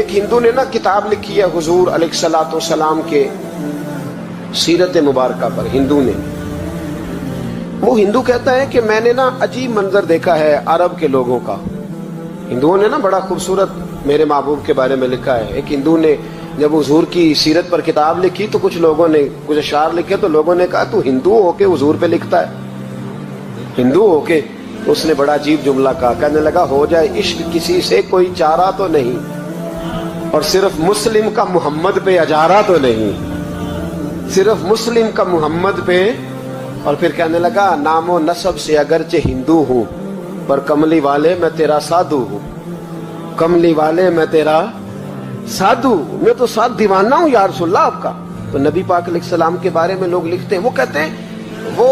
ایک ہندو نے نا کتاب لکھی ہے حضور علیہ الصلوۃ والسلام کے سیرت مبارکہ پر. ہندو نے، وہ ہندو کہتا ہے کہ میں نے نا عجیب منظر دیکھا ہے عرب کے لوگوں کا. ہندوؤں نے نا بڑا خوبصورت میرے محبوب کے بارے میں لکھا ہے. ایک ہندو نے جب حضور کی سیرت پر کتاب لکھی تو کچھ لوگوں نے کچھ اشعار لکھے تو لوگوں نے کہا تو ہندو ہو کے حضور پہ لکھتا ہے، ہندو ہو کے. تو اس نے بڑا عجیب جملہ کہا، کہنے لگا ہو جائے عشق کسی سے کوئی چارہ تو نہیں، اور صرف مسلم کا محمد پہ اجارہ تو نہیں، صرف مسلم کا محمد پہ. اور پھر کہنے لگا نام و نسب سے اگرچہ ہندو ہوں پر کملی والے میں تیرا سادھو ہوں، کملی والے میں تیرا سادھو، میں تو ساتھ دیوانہ ہوں یا رسول اللہ آپ کا. تو نبی پاک علیہ السلام کے بارے میں لوگ لکھتے ہیں، وہ کہتے ہیں وہ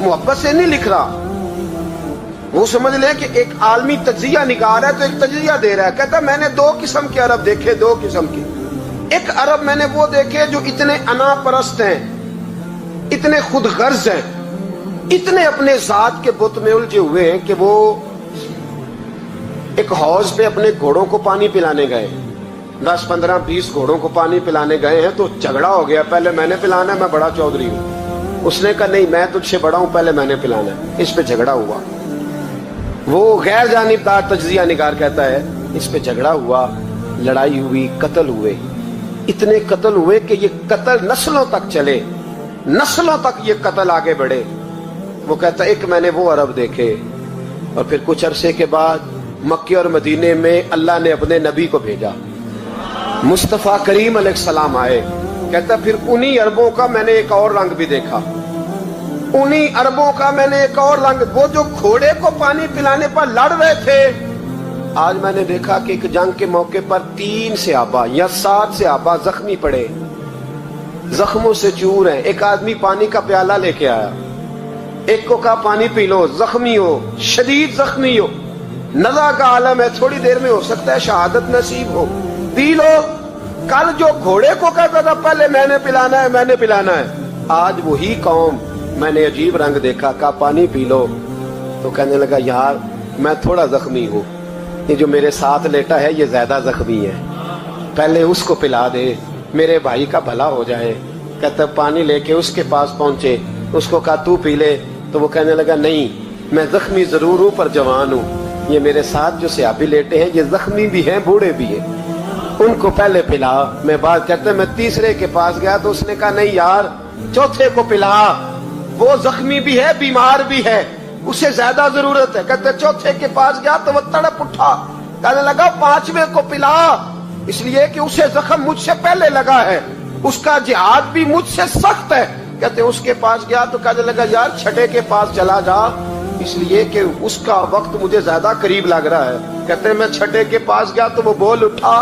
محبت سے نہیں لکھ رہا، وہ سمجھ لیں کہ ایک عالمی تجزیہ نگار ہے تو ایک تجزیہ دے رہا ہے. کہتا میں نے دو قسم کے عرب دیکھے، دو قسم کے. ایک عرب میں نے وہ دیکھے جو اتنے انا پرست ہیں، اتنے خود غرض ہیں، اتنے اپنے ذات کے بت میں الجھے ہوئے ہیں کہ وہ ایک حوض پہ اپنے گھوڑوں کو پانی پلانے گئے، 10 15 20 گھوڑوں کو پانی پلانے گئے ہیں. تو جھگڑا ہو گیا، پہلے میں نے پلانا ہے، میں بڑا چودھری ہوں. اس نے کہا نہیں میں تجھ سے بڑا ہوں، پہلے میں نے پلانا ہے. اس پہ جھگڑا ہوا. وہ غیر جانبدار تجزیہ نگار کہتا ہے اس پہ جھگڑا ہوا، لڑائی ہوئی، قتل ہوئے. اتنے قتل ہوئے کہ یہ قتل نسلوں تک چلے، نسلوں تک یہ قتل آگے بڑھے. وہ کہتا ہے ایک میں نے وہ عرب دیکھے. اور پھر کچھ عرصے کے بعد مکے اور مدینے میں اللہ نے اپنے نبی کو بھیجا، مصطفیٰ کریم علیہ السلام آئے. کہتا پھر انہی عربوں کا میں نے ایک اور رنگ بھی دیکھا، انہی عربوں کا میں نے ایک اور رنگ. وہ جو گھوڑے کو پانی پلانے پر لڑ رہے تھے، آج میں نے دیکھا کہ ایک جنگ کے موقع پر 3 صحابہ یا 7 صحابہ زخمی پڑے، زخموں سے چور ہیں. ایک آدمی پانی کا پیالہ لے کے آیا، ایک کو کہا پانی پی لو، زخمی ہو، شدید زخمی ہو، نزع کا عالم ہے، تھوڑی دیر میں ہو سکتا ہے شہادت نصیب ہو، پی لو. کل جو گھوڑے کو کہتا تھا پہلے میں نے پلانا ہے، میں نے پلانا ہے، آج وہی قوم میں نے عجیب رنگ دیکھا، کہا پانی پی لو. تو کہنے لگا یار میں تھوڑا زخمی ہوں، یہ جو میرے ساتھ لیٹا ہے یہ زیادہ زخمی ہے، پہلے اس کو پلا دے، میرے بھائی کا بھلا ہو جائے. کہتا پانی لے کے اس کے پاس پہنچے، اس کو کہا تو پی لے. تو وہ کہنے لگا نہیں میں زخمی ضرور ہوں پر جوان ہوں، یہ میرے ساتھ جو صحابی لیٹے ہیں یہ زخمی بھی ہیں بوڑھے بھی ہیں، ان کو پہلے پلا. میں بات کہتے میں تیسرے کے پاس گیا تو اس نے کہا نہیں یار چوتھے کو پلا، وہ زخمی بھی ہے بیمار بھی ہے، اسے زیادہ ضرورت ہے. کہتے چوتھے کے پاس گیا تو وہ تڑپ اٹھا، کہنے لگا 5ویں کو پلا، اس لیے کہ اسے زخم مجھ سے پہلے لگا ہے، اس کا جہاد بھی مجھ سے سخت ہے. کہتے اس کے پاس گیا تو کہنے لگا یار 6 کے پاس چلا جا، اس لیے کہ اس کا وقت مجھے زیادہ قریب لگ رہا ہے. کہتے میں 6 کے پاس گیا تو وہ بول اٹھا،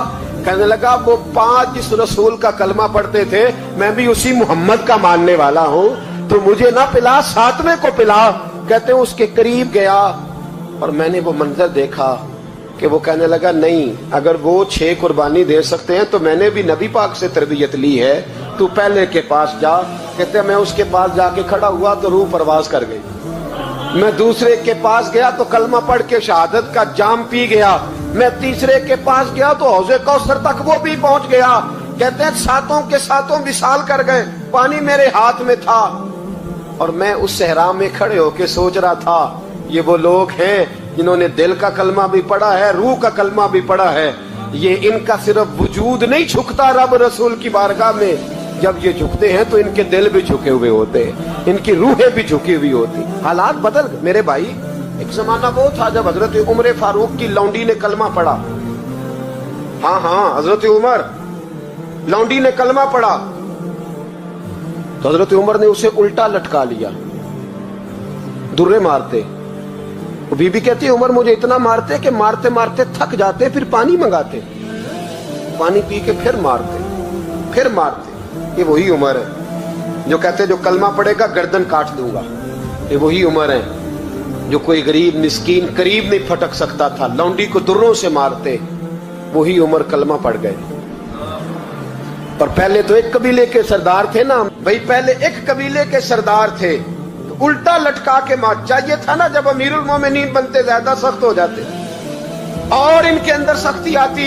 کہنے لگا وہ 5 جس رسول کا کلمہ پڑھتے تھے میں بھی اسی محمد کا ماننے والا ہوں، تو مجھے نہ پلا 7ویں کو پلا. کہتے ہیں اس کے قریب گیا اور میں نے وہ منظر دیکھا کہ وہ کہنے لگا نہیں اگر وہ 6 قربانی دے سکتے ہیں تو میں نے بھی نبی پاک سے تربیت لی ہے، تو پہلے کے پاس جا. کہتے ہیں میں اس کے پاس جا کے کھڑا ہوا تو روح پرواز کر گئی. میں دوسرے کے پاس گیا تو کلمہ پڑھ کے شہادت کا جام پی گیا. میں تیسرے کے پاس گیا تو حوض کوثر تک وہ بھی پہنچ گیا. کہتے ہیں 7 کے 7 وصال کر گئے، پانی میرے ہاتھ میں تھا اور میں اس صحرا میں کھڑے ہو کے سوچ رہا تھا یہ وہ لوگ ہیں جنہوں نے دل کا کلمہ بھی پڑھا ہے، روح کا کلمہ بھی پڑھا ہے. یہ ان کا صرف وجود نہیں جھکتا رب رسول کی بارگاہ میں، جب یہ جھکتے ہیں تو ان کے دل بھی جھکے ہوئے ہوتے ہیں، ان کی روحیں بھی جھکی ہوئی ہوتی. حالات بدل گئے میرے بھائی. ایک زمانہ وہ تھا جب حضرت عمر فاروق کی لونڈی نے کلمہ پڑھا، ہاں حضرت عمر لونڈی نے کلمہ پڑھا تو حضرت عمر نے اسے الٹا لٹکا لیا، درے مارتے. بی بی کہتی عمر مجھے اتنا مارتے کہ مارتے مارتے تھک جاتے، پھر پانی منگاتے، پانی پی کے پھر مارتے. یہ وہی عمر ہے جو کہتے جو کلمہ پڑے گا گردن کاٹ دوں گا. یہ وہی عمر ہے جو کوئی غریب مسکین قریب نہیں پھٹک سکتا تھا، لونڈی کو دروں سے مارتے. وہی عمر کلمہ پڑھ گئے. اور پہلے تو ایک قبیلے کے سردار تھے نا بھائی، پہلے ایک قبیلے کے سردار تھے، الٹا لٹکا کے مار. چاہیے تھا نا جب امیر المومنین بنتے زیادہ سخت ہو جاتے، اور ان کے اندر سختی آتی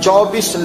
24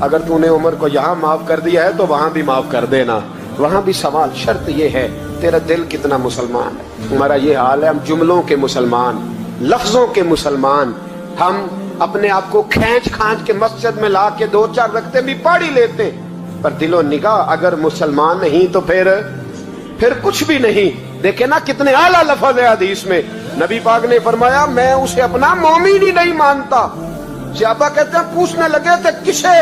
اگر تو نے عمر کو یہاں معاف کر دیا ہے تو وہاں بھی معاف کر دینا. وہاں بھی سوال شرط یہ ہے تیرا دل کتنا مسلمان ہے. ہمارا یہ حال ہے, ہم جملوں کے مسلمان, لفظوں کے مسلمان, ہم اپنے آپ کو کھینچ کھانچ کے مسجد میں لا کے 2-4 رکھتے بھی پڑھ ہی لیتے, پر دل و نگاہ اگر مسلمان نہیں تو پھر کچھ بھی نہیں. دیکھیں نا کتنے اعلیٰ لفظ ہے حدیث میں. نبی پاک نے فرمایا میں اسے اپنا مومن ہی نہیں مانتا. صحابہ کہتے ہیں پوچھنے لگے تھے کسے,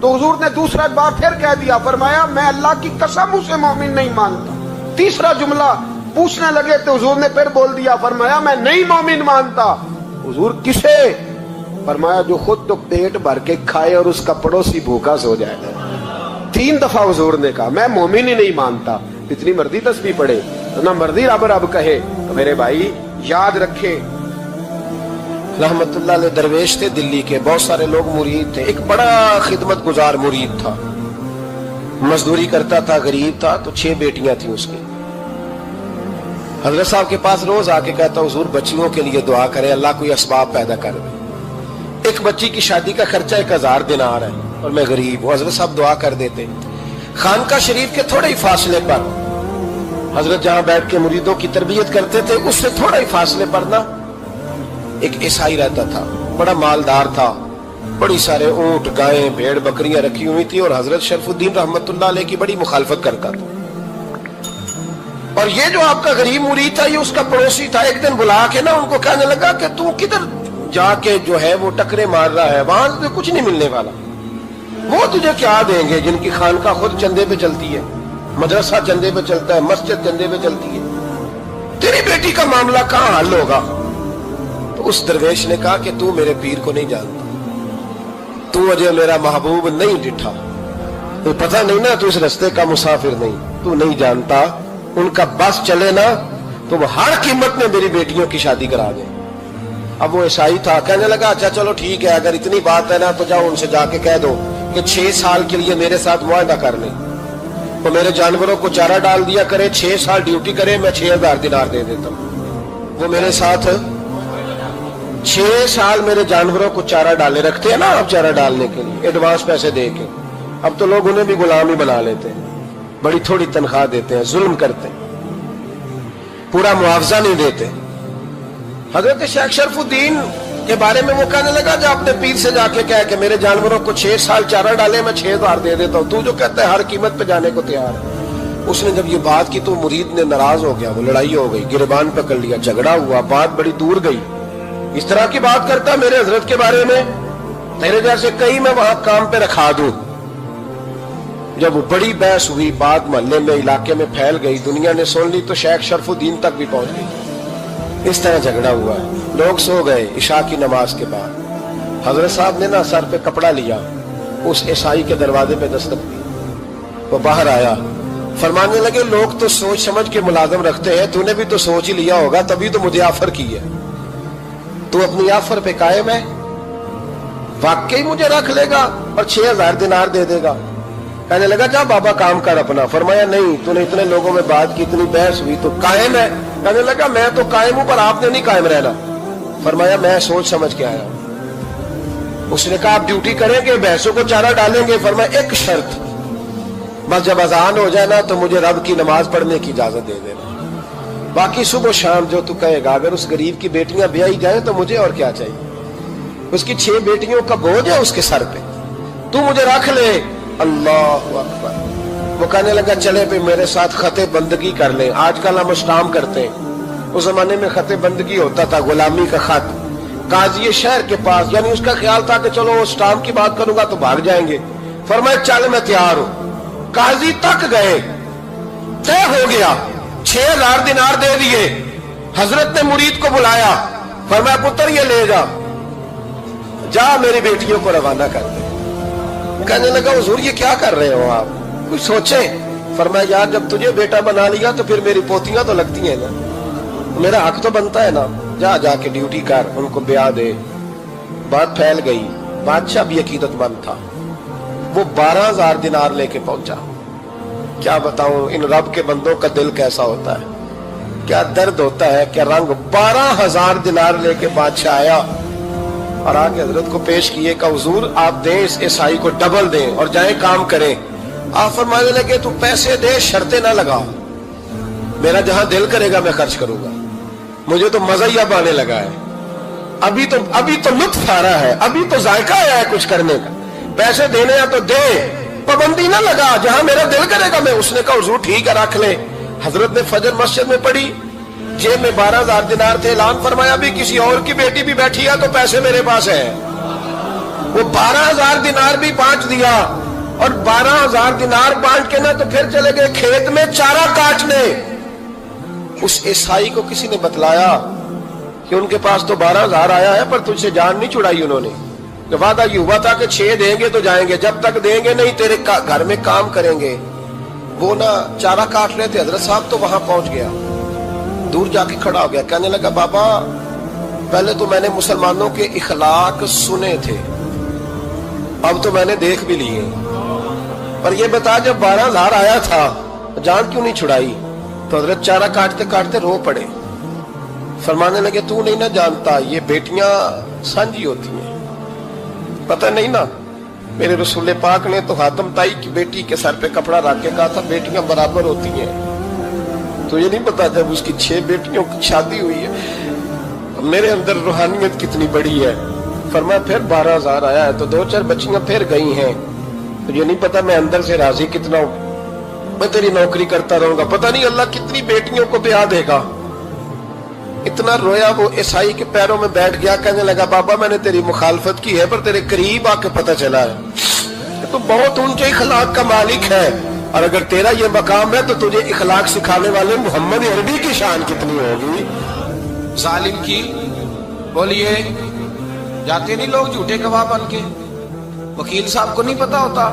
تو حضور نے دوسرا بار پھر کہہ دیا, فرمایا میں اللہ کی قسم اسے مومن نہیں مانتا. تیسرا جملہ پوچھنے لگے تو حضور نے پھر بول دیا, فرمایا میں نہیں مومن مانتا. حضور کسے؟ فرمایا جو خود تو پیٹ بھر کے کھائے اور اس کا پڑوسی بھوکا سو جائے. 3 دفعہ حضور نے کہا میں مومن ہی نہیں مانتا. اتنی مرضی تسبیح پڑھے, اتنا مرضی رب رب کہے. تو میرے بھائی یاد رکھے, رحمت اللہ علیہ درویش تھے دلی کے, بہت سارے لوگ مرید تھے. ایک بڑا خدمت گزار مرید تھا, مزدوری کرتا تھا, غریب تھا, تو 6 بیٹیاں تھیں اس کی. حضرت صاحب کے پاس روز آ کے کہتا حضور بچیوں کے لیے دعا کرے, اللہ کوئی اسباب پیدا کر دے. ایک بچی کی شادی کا خرچہ 1000 دینار ہے اور میں غریب ہوں. حضرت صاحب دعا کر دیتے. خانقاہ شریف کے تھوڑے ہی فاصلے پر حضرت جہاں بیٹھ کے مریدوں کی تربیت کرتے تھے, اس سے تھوڑا ہی فاصلے پر نا ایک عیسائی رہتا تھا, بڑا مالدار تھا, بڑی سارے اونٹ, گائیں, بھیڑ, بکریاں رکھی ہوئی تھی, اور حضرت شرف الدین رحمت اللہ علیہ کی بڑی مخالفت کرتا تھا. اور یہ جو آپ کا غریب مرید تھا یہ اس کا پڑوسی تھا. ایک دن بلا کے نا ان کو کہنے لگا کہ تو کدھر جا کے جو ہے وہ ٹکرے مار رہا ہے, وہاں سے کچھ نہیں ملنے والا. وہ تجھے کیا دیں گے جن کی خانقاہ خود چندے پہ چلتی ہے, مدرسہ چندے پہ چلتا ہے, مسجد چندے پہ چلتی ہے, تیری بیٹی کا معاملہ کہاں حل ہوگا؟ تو اس درویش نے کہا کہ تو میرے پیر کو نہیں جانتا, تو مجھے میرا محبوب نہیں ڈٹھا, تو پتہ نہیں نا, تو اس رستے کا مسافر نہیں, تو نہیں جانتا. ان کا بس چلے نا تو وہ ہر قیمت میں میری بیٹیوں کی شادی کرا دیں. اب وہ عیسائی تھا, کہنے لگا اچھا چلو ٹھیک ہے, اگر اتنی بات ہے نا تو جاؤ ان سے جا کے کہہ دو کہ 6 سال کے لیے میرے ساتھ معاہدہ کر لیں, تو میرے جانوروں کو چارہ ڈال دیا کرے, 6 سال ڈیوٹی کرے, میں 6000 دینار دے دیتا ہوں. وہ میرے ساتھ 6 سال میرے جانوروں کو چارہ ڈالے, رکھتے ہیں نا آپ چارہ ڈالنے کے لیے ایڈوانس پیسے دے کے. اب تو لوگ انہیں بھی غلام ہی بنا لیتے ہیں, بڑی تھوڑی تنخواہ دیتے ہیں, ظلم کرتے ہیں, پورا معاوضہ نہیں دیتے. حضرت شیخ شرف الدین کے بارے میں وہ کہنے لگا جو اپنے پیر سے جا کے کہے کہ میرے جانوروں کو 6 سال چارہ ڈالے, میں 6000 دے دیتا ہوں, تو جو کہتا ہے ہر قیمت پہ جانے کو تیار ہے. اس نے جب یہ بات کی تو مرید نے ناراض ہو گیا, وہ لڑائی ہو گئی, گریبان پکڑ لیا, جھگڑا ہوا, بات بڑی دور گئی. اس طرح کی بات کرتا میرے حضرت کے بارے میں, تیرے جیسے کئی میں وہاں کام پہ رکھا دوں. جب وہ بڑی بحث ہوئی, بات محلے میں, علاقے میں پھیل گئی, دنیا نے سن لی, تو شیخ شرف الدین تک بھی پہنچ گئی. اس طرح جھگڑا ہوا ہے. لوگ سو گئے عشاء کی نماز کے بعد. حضرت صاحب نے نا سر پہ کپڑا لیا, اس عیسائی کے دروازے پہ دستک دی. وہ باہر آیا, فرمانے لگے لوگ تو سوچ سمجھ کے ملازم رکھتے ہیں, تو نے بھی تو سوچ ہی لیا ہوگا, تبھی تو مجھے آفر کی ہے. تو اپنی آفر پہ قائم ہے, واقعی مجھے رکھ لے گا اور 6000 دینار دے دے گا؟ کہنے لگا جا بابا کام کر اپنا. فرمایا نہیں, تو نے اتنے لوگوں میں بات کی, اتنی بحث ہوئی, تو قائم ہے؟ کہنے لگا میں تو قائم ہوں, پر آپ نے نہیں قائم رہنا. فرمایا میں سوچ سمجھ کے آیا ہوں. اس نے کہا آپ ڈیوٹی کریں گے, بحثوں کو چارہ ڈالیں گے؟ فرمایا ایک شرط, بس جب اذان ہو جائے نا تو مجھے رب کی نماز پڑھنے کی اجازت دے دینا, باقی صبح و شام جو تو کہے گا. اگر اس غریب کی بیٹیاں بیائی جائیں تو مجھے اور کیا چاہیے, اس کی 6 بیٹیوں کا بوجھ ہے اس کے سر پہ, تو مجھے رکھ لے. اللہ اکبر. وہ کہنے لگا چلے پہ میرے ساتھ خط بندگی کر لیں. آج کل ہم اسٹام کرتے ہیں, اس زمانے میں خط بندگی ہوتا تھا, غلامی کا خط. قاضی شہر کے پاس, یعنی اس کا خیال تھا کہ چلو اسٹام کی بات کروں گا تو بھاگ جائیں گے. فرمایا چل میں تیار ہوں. قاضی تک گئے, طے ہو گیا, 6000 دینار دے دیے. حضرت نے مرید کو بلایا, فرمایا پتر یہ لے جا میری بیٹیوں کو روانہ کر دے. کہنے لگا حضور یہ کیا کر رہے ہو آپ, کچھ سوچیں. فرمایا یار جب تجھے بیٹا بنا لیا تو پھر میری پوتیاں تو لگتی ہیں نا, میرا حق تو بنتا ہے نا, جا کے ڈیوٹی کر, ان کو بیاہ دے. بات پھیل گئی. بادشاہ بھی عقیدت مند تھا, وہ 12000 دینار لے کے پہنچا. کیا بتاؤں ان رب کے بندوں کا دل کیسا ہوتا ہے, کیا درد ہوتا ہے, کیا رنگ. 12000 دینار لے کے بادشاہ آیا. اور آگے حضرت کو پیش کیے کہ حضور آپ دیں اس عیسائی کو ڈبل دیں اور جائیں کام کریں. آپ فرمانے لگے تو پیسے دے شرطیں نہ لگا, میرا جہاں دل کرے گا میں خرچ کروں گا, مجھے تو مزہ ہی اب آنے لگا ہے, ابھی تو لطف آ رہا ہے, ابھی تو ذائقہ آیا ہے کچھ کرنے کا, پیسے دینے ہیں تو دے, پابندی نہ لگا, جہاں میرا دل کرے گا میں. اس نے کہا حضور ٹھیک ہے رکھ لیں. حضرت نے فجر مسجد میں پڑھی, جیب میں 12,000 دینار تھے, اعلان فرمایا بھی کسی اور کی بیٹی بھی بیٹھی ہے تو پیسے میرے پاس ہے. وہ 12,000 دینار بھی بانٹ دیا, اور 12,000 دینار بانٹ کے نا تو پھر چلے گئے کھیت میں چارہ کاٹنے. اس عیسائی کو کسی نے بتلایا کہ ان کے پاس تو 12,000 آیا ہے پر تجھ سے جان نہیں چھڑائی انہوں نے, کہ وعدہ یہ ہوا تھا کہ 6 دیں گے تو جائیں گے, جب تک دیں گے نہیں تیرے گھر میں کام کریں گے. وہ نا چارہ کاٹ رہے تھے, حضرت صاحب تو وہاں پہنچ گیا, دور جا کے کھڑا ہو گیا, کہنے لگا بابا پہلے تو میں نے مسلمانوں کے اخلاق سنے تھے, اب تو میں نے دیکھ بھی لیے, پر یہ بتا جب 12,000 آیا تھا جان کیوں نہیں چھڑائی؟ تو حضرت چارہ کاٹتے کاٹتے رو پڑے, فرمانے لگے تو نہیں نہ جانتا یہ بیٹیاں سانجھی ہوتی ہیں, پتہ نہیں نا, میرے رسول پاک نے تو حاتم تائی کی بیٹی کے سر پہ کپڑا رکھ کے کہا تھا بیٹیاں برابر ہوتی ہیں, تو یہ نہیں پتا جب اس کی 6 بیٹیوں کی شادی ہوئی ہے میرے اندر روحانیت کتنی بڑی ہے. فرمایا پھر 12,000 آیا ہے تو 2-4 بچیاں پھر گئی ہیں, تو یہ نہیں پتا میں اندر سے راضی کتنا ہوں, میں تیری نوکری کرتا رہوں گا, پتہ نہیں اللہ کتنی بیٹیوں کو بیاہ دے گا. اتنا رویا وہ عیسائی کے پیروں میں بیٹھ گیا, کہنے لگا بابا میں نے تیری مخالفت کی ہے پر تیرے قریب آ کے پتہ چلا ہے تو بہت اونچے اخلاق کا مالک ہے, اور اگر تیرا یہ مقام ہے تو تجھے اخلاق سکھانے والے محمد عربی کی شان کتنی ہوگی. ظالم کی بولیے جاتے نہیں لوگ جھوٹے گواہ بن کے, وکیل صاحب کو نہیں پتا ہوتا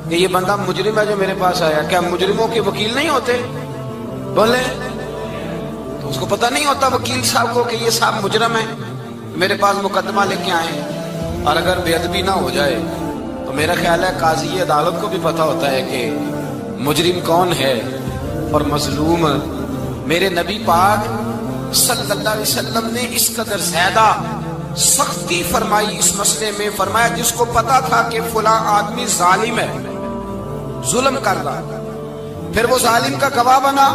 کہ یہ بندہ مجرم ہے جو میرے پاس آیا, کیا مجرموں کے وکیل نہیں ہوتے؟ بولے تو اس کو پتہ نہیں ہوتا وکیل صاحب کو کہ یہ صاحب مجرم ہے, میرے پاس مقدمہ لے کے آئے, اور اگر بے ادبی نہ ہو جائے تو میرا خیال ہے قاضی عدالت کو بھی پتہ ہوتا ہے کہ مجرم کون ہے اور مظلوم. میرے نبی پاک صلی اللہ علیہ وسلم نے اس قدر زیادہ سختی فرمائی اس مسئلے میں, فرمایا جس کو پتا تھا کہ فلاں آدمی ظالم ہے, ظلم کر رہا, پھر وہ ظالم کا گواہ بنا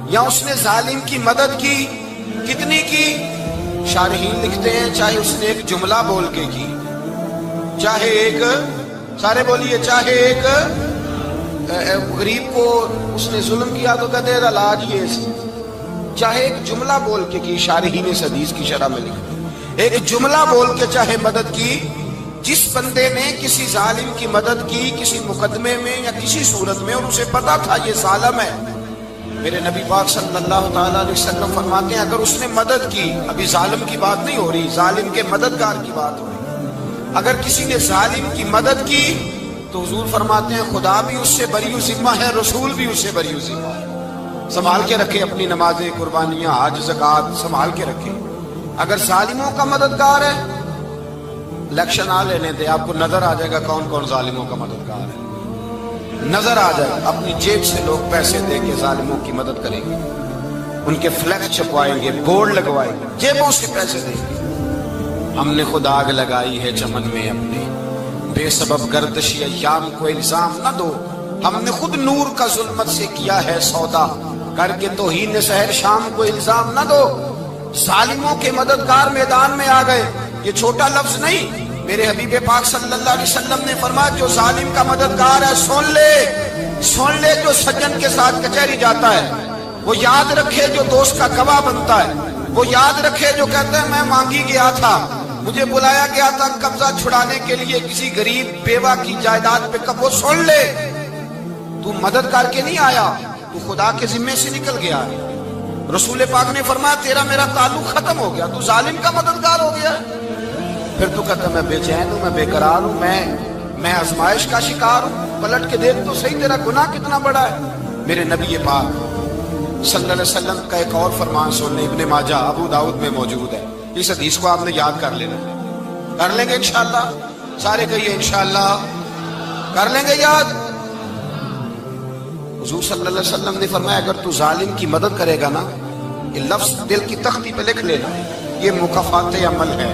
یا اس نے ظالم کی مدد کی, کتنی کی؟ شارحین لکھتے ہیں چاہے اس نے ایک جملہ بول کے کی, چاہے ایک, سارے بولیے, چاہے ایک غریب کو اس نے ظلم کیا تو کہتے ہیں علاج یہ, چاہے ایک جملہ بول کے کی, شارحین اس حدیث کی شرح میں لکھتے ایک جملہ بول کے چاہے مدد کی. جس بندے نے کسی ظالم کی مدد کی کسی مقدمے میں یا کسی صورت میں اور اسے پتا تھا یہ ظالم ہے, میرے نبی پاک صلی اللہ تعالیٰ علیہ وسلم فرماتے ہیں اگر اس نے مدد کی, ابھی ظالم کی بات نہیں ہو رہی, ظالم کے مددگار کی بات ہو رہی, اگر کسی نے ظالم کی مدد کی تو حضور فرماتے ہیں خدا بھی اس سے بری ذمہ ہے, رسول بھی اس سے بری ذمہ ہے. سنبھال کے رکھے اپنی نمازیں, قربانیاں, حج, زکوٰۃ سنبھال کے رکھے. اگر ظالموں کا مددگار ہے, الیکشن آ لینے دے, آپ کو نظر آ جائے گا کون کون ظالموں کا مددگار ہے, نظر آ جائے گا. اپنی جیب سے لوگ پیسے دے کے ظالموں کی مدد کریں گے, ان کے فلیکس چھپوائیں گے, بورڈ لگوائیں گے, جیبوں سے پیسے دیں گے. ہم نے خود آگ لگائی ہے چمن میں اپنے, بے سبب گردشی ایام کو الزام نہ دو, ہم نے خود نور کا ظلمت سے کیا ہے سودا, کر کے توہین سحر شام کو الزام نہ دو. ظالموں کے مددگار میدان میں آ گئے, یہ چھوٹا لفظ نہیں, میرے حبیب پاک صلی اللہ علیہ وسلم نے فرمایا جو ظالم کا مددگار ہے سن لے, جو سجن کے ساتھ کچہری جاتا ہے وہ یاد رکھے, جو دوست کا گواہ بنتا ہے وہ یاد رکھے, جو کہتا ہے میں مانگی گیا تھا, مجھے بلایا گیا تھا قبضہ چھڑانے کے لیے کسی غریب بیوہ کی جائیداد پہ, کب وہ سن لے تو مدد کر کے نہیں آیا, تو خدا کے ذمے سے نکل گیا. رسول پاک نے فرمایا تیرا میرا تعلق ختم ہو گیا, تو ظالم کا مددگار ہو گیا. پھر تو کہتا میں بے چین ہوں, میں بے قرار ہوں, میں آزمائش کا شکار ہوں. پلٹ کے دیکھ تو صحیح تیرا گناہ کتنا بڑا ہے. میرے نبی پاک صلی اللہ علیہ وسلم کا ایک اور فرمان سننے, ابن ماجہ ابو داؤد میں موجود ہے, اس حدیث کو آپ نے یاد کر لینا, کر لیں گے انشاءاللہ, سارے کہیے انشاءاللہ کر لیں گے یاد. حضور صلی اللہ علیہ وسلم نے فرمایا اگر تو ظالم کی مدد کرے گا نا, یہ لفظ دل کی تختی پہ لکھ لینا, یہ مکافات عمل ہے.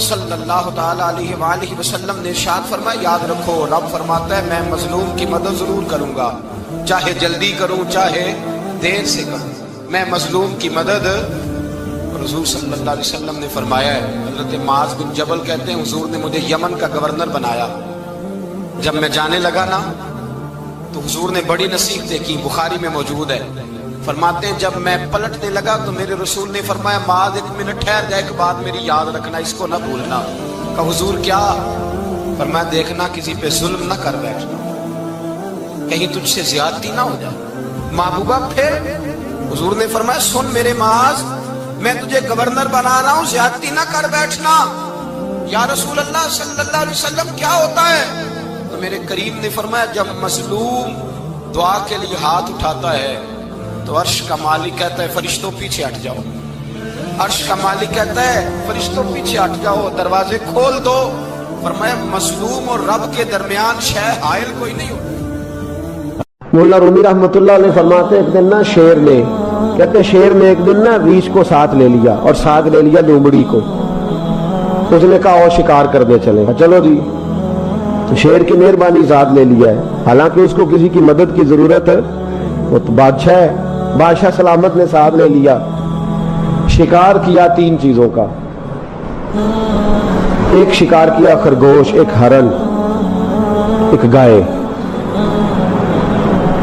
صلی اللہ تعالی علیہ وآلہ وسلم نے ارشاد فرمایا یاد رکھو رب فرماتا ہے میں مظلوم کی مدد ضرور کروں گا، چاہے جلدی کروں چاہے دیر سے کروں، میں مظلوم کی مدد۔ حضور صلی اللہ علیہ وسلم نے فرمایا ہے، حضرت معاذ بن جبل کہتے ہیں حضور نے مجھے یمن کا گورنر بنایا، جب میں جانے لگا نا تو حضور نے بڑی نصیحتیں کی، بخاری میں موجود ہے، فرماتے ہیں جب میں پلٹنے لگا تو میرے رسول نے فرمایا معاذ ایک منٹ ٹھہر جا، ایک بات میری یاد رکھنا، اس کو نہ بھولنا۔ کہا حضور کیا؟ فرمایا دیکھنا کسی پہ ظلم نہ کر بیٹھنا، کہیں تجھ سے زیادتی نہ ہو جائے۔ محبوبہ پھر حضور نے فرمایا سن میرے معاذ، میں تجھے گورنر بنا رہا ہوں، زیادتی نہ کر بیٹھنا۔ یا رسول اللہ صلی اللہ علیہ وسلم کیا ہوتا ہے؟ تو میرے کریم نے فرمایا جب مظلوم دعا کے لیے ہاتھ اٹھاتا ہے تو عرش کا مالک کہتا ہے فرشتوں پیچھے ہٹ جاؤ، عرش کا مالک کہتا ہے فرشتوں پیچھے ہٹ جاؤ، دروازے کھول دو۔ فرمایا مظلوم اور رب کے درمیان شے حائل کوئی نہیں ہوتا۔ مولا رومی رحمت اللہ علیہ فرماتے ایک دن نا شیر نے، کہتے شیر نے ایک دن نا ریچھ کو ساتھ لے لیا اور ساتھ لے لیا لومڑی کو، اس نے کہا اور شکار کر دے چلے، چلو جی، تو شیر کی مہربانی ساتھ لے لیا ہے، حالانکہ اس کو کسی کی مدد کی ضرورت ہے، وہ تو بادشاہ ہے، بادشاہ سلامت نے ساتھ لے لیا، شکار کیا 3 چیزوں کا، ایک شکار کیا خرگوش، ایک ہرن، ایک گائے۔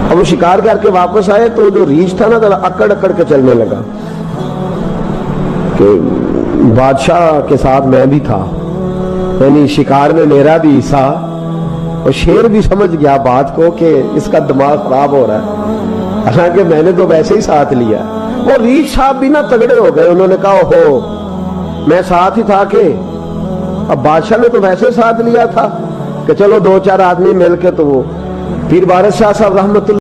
اب وہ شکار کر کے واپس آئے تو جو ریچھ تھا نا اکڑ اکڑ کے چلنے لگا کہ بادشاہ کے ساتھ میں بھی تھا، یعنی شکار میں میرا بھی حصہ، اور شیر بھی سمجھ گیا بات کو کہ اس کا دماغ خراب ہو رہا ہے، حالانکہ میں نے تو ویسے ہی ساتھ لیا۔ وہ ریچھ صاحب بھی نا تگڑے ہو گئے، انہوں نے کہا ہو میں ساتھ ہی تھا کہ اب بادشاہ نے تو ویسے ساتھ لیا تھا کہ چلو 2-4 آدمی مل کے، تو وہ پیر بارش شاہ صاحب رحمت اللہ